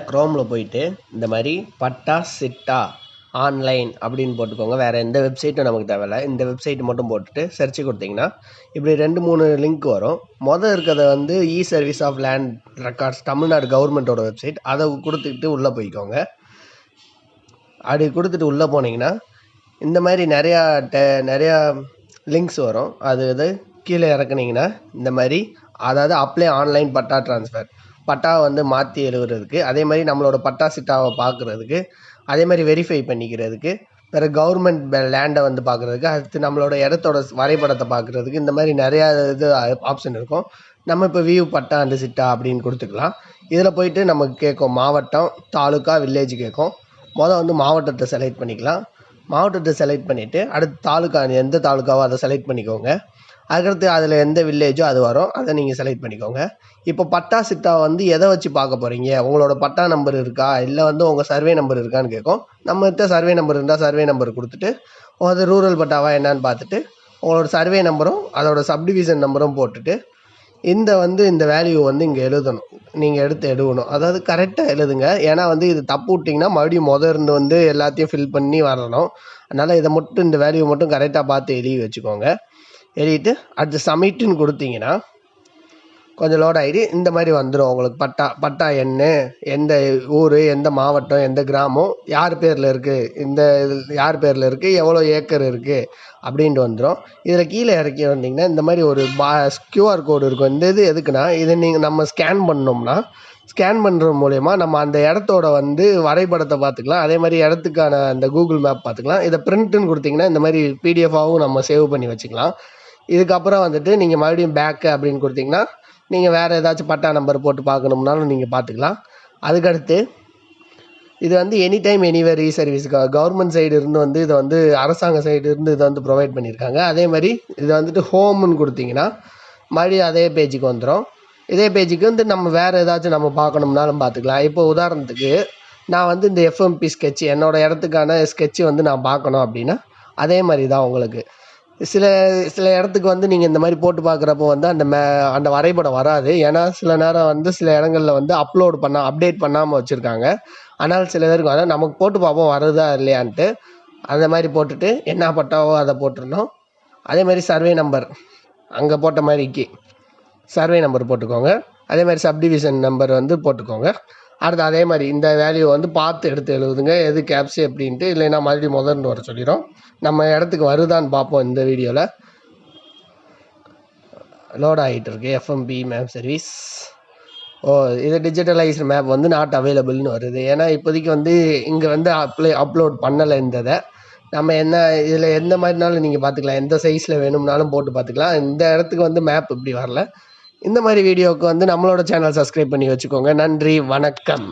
க்ரோமில் போயிட்டு இந்த மாதிரி பட்டா சிட்டா ஆன்லைன் அப்படின்னு போட்டுக்கோங்க. வேறு எந்த வெப்சைட்டும் நமக்கு தேவையில்லை. இந்த வெப்சைட் மட்டும் போட்டுட்டு சர்ச் கொடுத்தீங்கன்னா இப்படி 2-3 லிங்க் வரும். இருக்கிறத வந்து service of land records Tamil Nadu கவர்மெண்ட்டோட வெப்சைட். அதை கொடுத்துக்கிட்டு உள்ளே போய்க்கோங்க. அப்படி கொடுத்துட்டு உள்ளே போனீங்கன்னா இந்த மாதிரி நிறையா லிங்க்ஸ் வரும். அது கீழே இறக்குனீங்கன்னா இந்த மாதிரி, அதாவது அப்ளை ஆன்லைன் பட்டா ட்ரான்ஸ்ஃபர், பட்டா வந்து மாற்றி எழுதுறதுக்கு, அதே மாதிரி நம்மளோட பட்டா சிட்டாவை பார்க்குறதுக்கு, அதே மாதிரி வெரிஃபை பண்ணிக்கிறதுக்கு, பிறகு கவர்மெண்ட் லேண்டை வந்து பார்க்குறதுக்கு, அடுத்து நம்மளோட இடத்தோட வரைபடத்தை பார்க்குறதுக்கு, இந்த மாதிரி நிறையா இது ஆப்ஷன் இருக்கும். நம்ம இப்போ வியூ பட்டா அண்டு சிட்டா அப்படின்னு கொடுத்துக்கலாம். இதில் போயிட்டு நமக்கு கேட்கும் மாவட்டம், தாலுக்கா, வில்லேஜ் கேட்கும். வந்து மாவட்டத்தை செலக்ட் பண்ணிக்கலாம். மாவட்டத்தை செலக்ட் பண்ணிவிட்டு அடுத்து தாலுக்கா, எந்த தாலுக்காவோ அதை செலக்ட் பண்ணிக்கோங்க. அதுக்கடுத்து அதில் எந்த வில்லேஜோ அது வரும், அதை நீங்கள் செலக்ட் பண்ணிக்கோங்க. இப்போ பட்டா சிட்டா வந்து எதை வச்சு பார்க்க போகிறீங்க, உங்களோட பட்டா நம்பர் இருக்கா இல்லை வந்து உங்கள் சர்வே நம்பர் இருக்கான்னு கேட்கும். நம்மகிட்ட சர்வே நம்பர் இருந்தால் சர்வே நம்பர் கொடுத்துட்டு அது ரூரல் பட்டாவா என்னன்னு பார்த்துட்டு உங்களோட சர்வே நம்பரும் அதோட சப்டிவிஷன் நம்பரும் போட்டுட்டு இந்த வேல்யூ வந்து இங்கே எழுதணும். நீங்கள் எடுத்து எழுதணும், அதாவது கரெக்டாக எழுதுங்க. ஏன்னா வந்து இது தப்பு விட்டிங்கன்னா மறுபடியும் இருந்து வந்து எல்லாத்தையும் ஃபில் பண்ணி வரணும். அதனால் இதை மட்டும் இந்த வேல்யூ மட்டும் கரெக்டாக பார்த்து எழுதி வச்சுக்கோங்க. எழுதிட்டு அடுத்து சப்மிட்னு கொடுத்தீங்கன்னா கொஞ்சம் லோட் ஆகிடு இந்த மாதிரி வந்துடும். உங்களுக்கு பட்டா என்ன, எந்த ஊர், எந்த மாவட்டம், எந்த கிராமம், யார் பேரில் இருக்குது, யார் பேரில் இருக்குது, எவ்வளோ ஏக்கர் இருக்குது அப்படின்ட்டு வந்துடும். இதில் கீழே இறக்கி வந்தீங்கன்னா இந்த மாதிரி ஒரு கியூஆர் கோடு இருக்கும். இந்த இது எதுக்குன்னா, இதை நம்ம ஸ்கேன் பண்ணோம்னா ஸ்கேன் பண்ணுறது மூலயமா நம்ம அந்த இடத்தோட வந்து வரைபடத்தை பார்த்துக்கலாம். அதே மாதிரி இடத்துக்கான அந்த கூகுள் மேப் பார்த்துக்கலாம். இதை பிரிண்ட்டுன்னு கொடுத்தீங்கன்னா இந்த மாதிரி பிடிஎஃபாகவும் நம்ம சேவ் பண்ணி வச்சுக்கலாம். இதுக்கப்புறம் நீங்கள் மறுபடியும் பேக்கு அப்படின்னு கொடுத்தீங்கன்னா நீங்கள் வேறு ஏதாச்சும் பட்டா நம்பர் போட்டு பார்க்கணும்னாலும் நீங்கள் பார்த்துக்கலாம். அதுக்கடுத்து இது எனி டைம் எனிவேர் சர்வீஸுக்கு கவர்மெண்ட் சைடு இருந்து இதை அரசாங்க சைடு இருந்து இதை ப்ரொவைட் பண்ணியிருக்காங்க. அதே மாதிரி இது ஹோம்னு கொடுத்தீங்கன்னா மறுபடியும் அதே பேஜுக்கு வந்துடும். இதே பேஜுக்கு நம்ம வேறு ஏதாச்சும் நம்ம பார்க்கணும்னாலும் பார்த்துக்கலாம். இப்போ உதாரணத்துக்கு நான் இந்த எஃப்எம்பி ஸ்கெட்ச், என்னோடய இடத்துக்கான ஸ்கெட்சு நான் பார்க்கணும் அப்படின்னா அதே மாதிரி தான் உங்களுக்கு சில இடத்துக்கு நீங்கள் இந்த மாதிரி போட்டு பார்க்குறப்போ அந்த வரைபடம் வராது. ஏன்னா சில நேரம் சில இடங்களில் அப்டேட் பண்ணாமல் வச்சுருக்காங்க. ஆனால் சில பேருக்கு நமக்கு போட்டு பார்ப்போம் வருதா இல்லையான்ட்டு. அந்த மாதிரி போட்டுட்டு என்ன பட்டாவோ அதை போட்டுருந்தோம். அதே மாதிரி சர்வே நம்பர் அங்கே போட்ட மாதிரிக்கு சர்வே நம்பர் போட்டுக்கோங்க. அதே மாதிரி சப்டிவிஷன் நம்பர் போட்டுக்கோங்க. அடுத்து அதே மாதிரி இந்த வேல்யூ பார்த்து எடுத்து எழுதுங்க, எது கேப்ஸ் எப்படின்ட்டு. இல்லைன்னா மறுபடியும் முதல்ல வர சொல்லிடும். நம்ம இடத்துக்கு வருதான்னு பார்ப்போம். இந்த வீடியோவில் லோட் ஆகிட்டு இருக்கு எஃப்எம்பி மேப் சர்வீஸ். இது டிஜிட்டலைஸ்டு மேப் நாட் அவைலபிள்னு வருது. ஏன்னா இப்போதைக்கு இங்கே அப்லோட் பண்ணலை. இதை நம்ம இதில் எந்த மாதிரினாலும் நீங்கள் பார்த்துக்கலாம், எந்த சைஸில் வேணும்னாலும் போட்டு பார்த்துக்கலாம். இந்த இடத்துக்கு மேப் இப்படி வரல. இந்த மாதிரி வீடியோவுக்கு நம்மளோட சேனல் சப்ஸ்கிரைப் பண்ணி வச்சுக்கோங்க. நன்றி, வணக்கம்.